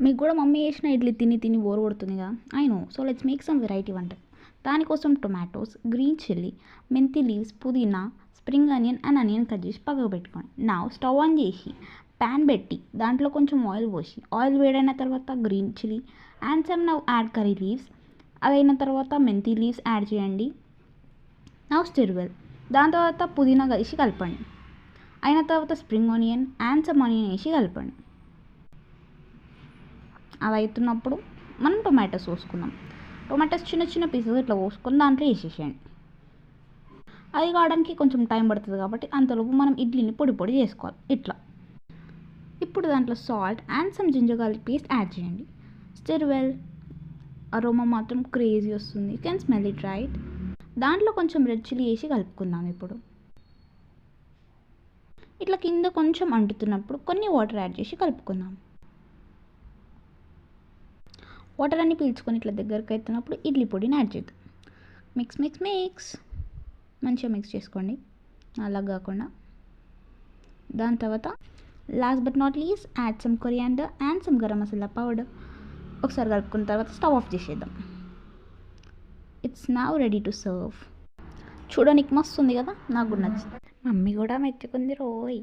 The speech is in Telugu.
మీకు కూడా మమ్మీ చేసిన ఇడ్లీ తిని తిని బోర్ కొడుతుందిగా. I know. So let's make some variety వంటలు. దానికోసం tomatoes, green chilli, methi leaves, pudina, spring onion and onion cut చేసి పక్కకు పెట్టుకోండి. నా స్టవ్ ఆన్ చేసి ప్యాన్ పెట్టి దాంట్లో కొంచెం ఆయిల్ పోసి, ఆయిల్ వేడైన తర్వాత green chilli and some now add curry leaves. అదైన తర్వాత మెంతి లీవ్స్ యాడ్ చేయండి. Now stir well. దాని తర్వాత పుదీనా వేసి కలపండి. అయిన తర్వాత spring onion and some onion వేసి కలపండి. అది అవుతున్నప్పుడు మనం టొమాటోస్ కోసుకుందాం. టొమాటోస్ చిన్న చిన్న పీసెస్ ఇట్లా కోసుకొని దాంట్లో వేసేసేయండి. అది కావడానికి కొంచెం టైం పడుతుంది కాబట్టి అంతలోపు మనం ఇడ్లీని పొడి పొడి చేసుకోవాలి ఇట్లా. ఇప్పుడు దాంట్లో salt and some ginger garlic paste add చేయండి. Stir well. అరోమా మాత్రం క్రేజీ వస్తుంది. You can smell it right. దాంట్లో కొంచెం రెడ్ చిల్లీ వేసి కలుపుకుందాం. ఇప్పుడు ఇట్లా కింద కొంచెం అంటుతున్నప్పుడు కొన్ని వాటర్ యాడ్ చేసి కలుపుకుందాం. వాటర్ అన్ని పీల్చుకొని ఇట్లా దగ్గరకు అవుతున్నప్పుడు ఇడ్లీ పొడిని యాడ్ చేద్దాం. మిక్స్ మిక్స్ మిక్స్ మంచిగా మిక్స్ చేసుకోండి, అలా కాకుండా. దాని తర్వాత last but not least add some coriander and some garam masala powder. ఒకసారి కలుపుకున్న తర్వాత స్టవ్ ఆఫ్ చేసేద్దాం. It's now ready to serve. చూడడానికి మస్తు ఉంది కదా, నాకు కూడా నచ్చింది. మమ్మీ కూడా మెచ్చుకుంది రోయ్.